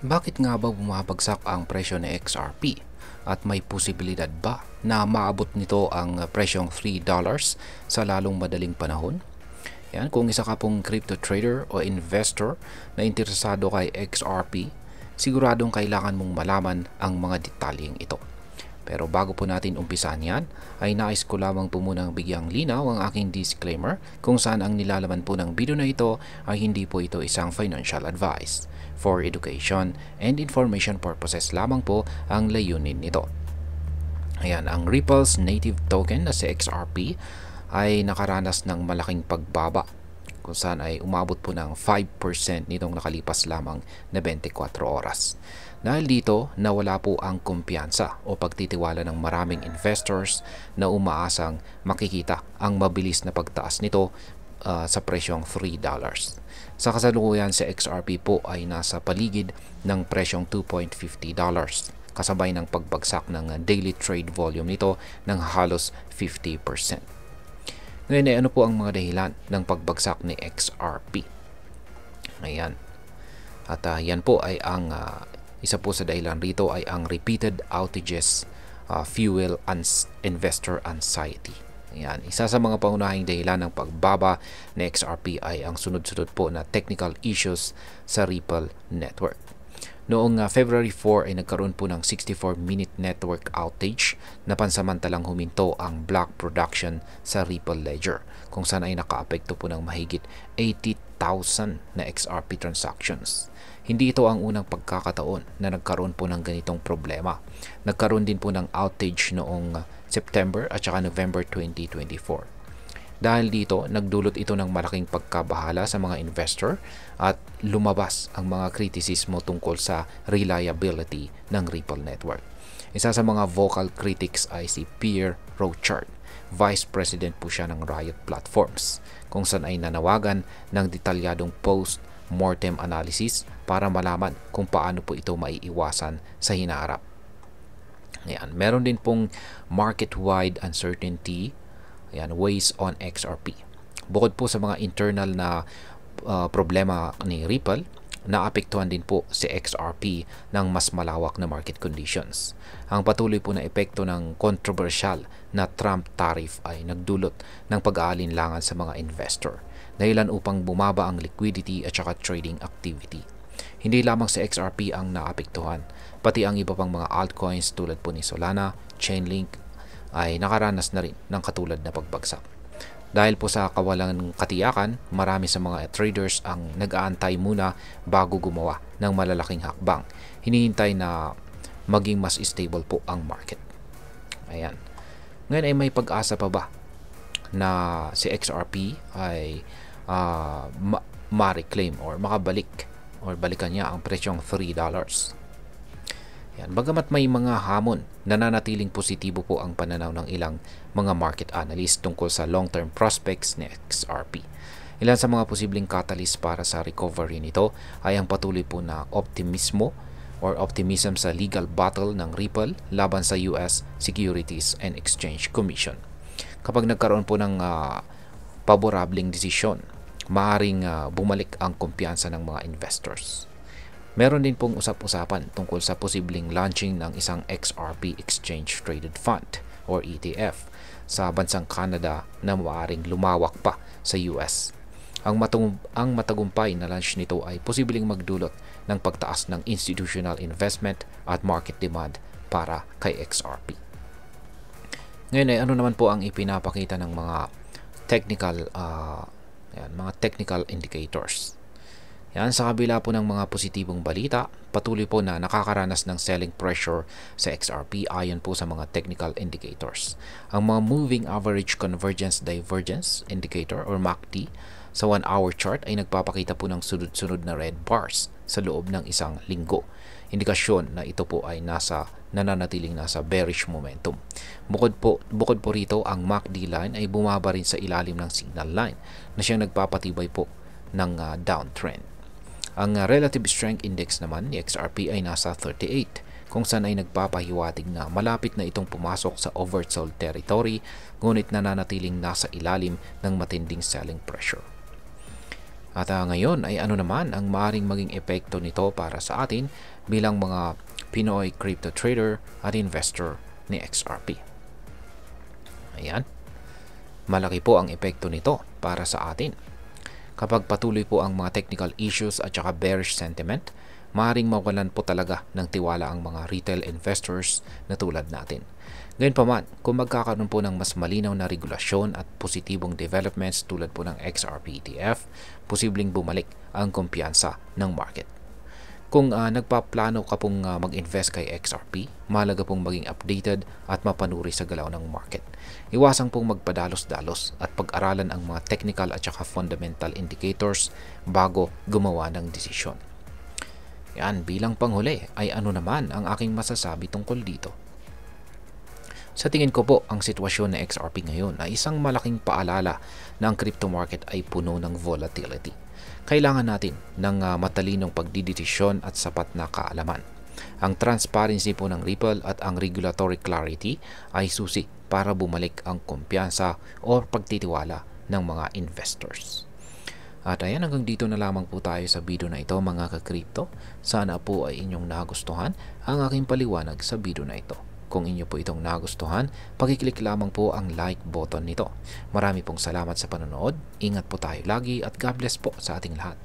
Bakit nga ba bumabagsak ang presyo ng XRP? At may posibilidad ba na maabot nito ang presyong $3 sa lalong madaling panahon? Yan, kung isa ka pong crypto trader o investor na interesado kay XRP, siguradong kailangan mong malaman ang mga detalyeng ito. Pero bago po natin umpisan yan, ay nais ko lamang po munang bigyang linaw ang aking disclaimer kung saan ang nilalaman po ng video na ito ay hindi po ito isang financial advice. For education and information purposes lamang po ang layunin nito. Ayan, ang Ripple's native token na si XRP ay nakaranas ng malaking pagbaba kung saan ay umabot po ng 5% nitong nakalipas lamang na 24 oras. Dahil dito, nawala po ang kumpiyansa o pagtitiwala ng maraming investors na umaasang makikita ang mabilis na pagtaas nito sa presyong $3. Sa kasalukuyan, si XRP po ay nasa paligid ng presyong $2.50, kasabay ng pagbagsak ng daily trade volume nito ng halos 50%. Ngayon ay ano po ang mga dahilan ng pagbagsak ni XRP? Ayan. At yan po ay ang isa po sa dahilan rito ay ang repeated outages fuel investor anxiety. Ayan. Isa sa mga pangunahing dahilan ng pagbaba ni XRP ay ang sunod-sunod po na technical issues sa Ripple network. Noong February 4 ay nagkaroon po ng 64-minute network outage na pansamantalang huminto ang block production sa Ripple Ledger, kung saan ay nakaapekto po ng mahigit 80,000 na XRP transactions. Hindi ito ang unang pagkakataon na nagkaroon po ng ganitong problema. Nagkaroon din po ng outage noong September at saka November 2024. Dahil dito, nagdulot ito ng malaking pagkabahala sa mga investor at lumabas ang mga kritisismo tungkol sa reliability ng Ripple Network. Isa sa mga vocal critics ay si Pierre Rochard. Vice President po siya ng Riot Platforms, kung saan ay nanawagan ng detalyadong post-mortem analysis para malaman kung paano po ito maiiwasan sa hinaharap. Ayan, meron din pong market-wide uncertainty. Ayan, weighs on XRP. Bukod po sa mga internal na problema ni Ripple, naapektuhan din po si XRP ng mas malawak na market conditions. Ang patuloy po na epekto ng controversial na Trump tariff ay nagdulot ng pag-aalinlangan sa mga investor, dahilan upang bumaba ang liquidity at saka trading activity. Hindi lamang si XRP ang naapektuhan, pati ang iba pang mga altcoins tulad po ni Solana, Chainlink, ay nakaranas na rin ng katulad na pagbagsak. Dahil po sa kawalan katiyakan, marami sa mga traders ang nag-aantay muna bago gumawa ng malalaking hakbang. Hinihintay na maging mas stable po ang market. Ayan. Ngayon ay may pag-asa pa ba na si XRP ay ma-reclaim or makabalik or balikan niya ang presyong $3? Yan. Bagamat may mga hamon, nananatiling positibo po ang pananaw ng ilang mga market analyst tungkol sa long-term prospects ni XRP. Ilan sa mga posibleng catalyst para sa recovery nito ay ang patuloy po na optimism sa legal battle ng Ripple laban sa US Securities and Exchange Commission. Kapag nagkaroon po ng paborableng desisyon, maaaring bumalik ang kumpiyansa ng mga investors. Meron din pong usap-usapan tungkol sa posibleng launching ng isang XRP Exchange Traded Fund or ETF sa bansang Canada na maaaring lumawak pa sa US. Ang matagumpay na launch nito ay posibleng magdulot ng pagtaas ng institutional investment at market demand para kay XRP. Ngayon ay ano naman po ang ipinapakita ng mga technical indicators. Yan, sa kabila po ng mga positibong balita, patuloy po na nakakaranas ng selling pressure sa XRP ayon po sa mga technical indicators. Ang mga Moving Average Convergence Divergence Indicator or MACD sa 1-hour chart ay nagpapakita po ng sunod-sunod na red bars sa loob ng isang linggo. Indikasyon na ito po ay nananatiling nasa bearish momentum. Bukod po rito, ang MACD line ay bumaba rin sa ilalim ng signal line na siyang nagpapatibay po ng downtrend. Ang Relative Strength Index naman ni XRP ay nasa 38, kung saan ay nagpapahiwatig na malapit na itong pumasok sa oversold territory, ngunit nananatiling nasa ilalim ng matinding selling pressure. At ngayon ay ano naman ang maaring maging epekto nito para sa atin bilang mga Pinoy crypto trader at investor ni XRP. Ayan, malaki po ang epekto nito para sa atin. Kapag patuloy po ang mga technical issues at saka bearish sentiment, maaaring mawalan po talaga ng tiwala ang mga retail investors na tulad natin. Gayunpaman, kung magkakaroon po ng mas malinaw na regulasyon at positibong developments tulad po ng XRP ETF, posibleng bumalik ang kumpiyansa ng market. Kung nagpaplano ka pong mag-invest kay XRP, mahalaga pong maging updated at mapanuri sa galaw ng market. Iwasang pong magpadalos-dalos at pag-aralan ang mga technical at saka fundamental indicators bago gumawa ng desisyon. Yan, bilang panghuli ay ano naman ang aking masasabi tungkol dito. Sa tingin ko po, ang sitwasyon ng XRP ngayon ay isang malaking paalala na ang crypto market ay puno ng volatility. Kailangan natin ng matalinong pagdidesisyon at sapat na kaalaman. Ang transparency po ng Ripple at ang regulatory clarity ay susi para bumalik ang kumpiyansa o pagtitiwala ng mga investors. At ayan, hanggang dito na lamang po tayo sa video na ito mga ka-crypto. Sana po ay inyong nagustuhan ang aking paliwanag sa video na ito. Kung inyo po itong nagustuhan, pakiclick lamang po ang like button nito. Marami pong salamat sa panonood. Ingat po tayo lagi at God bless po sa ating lahat.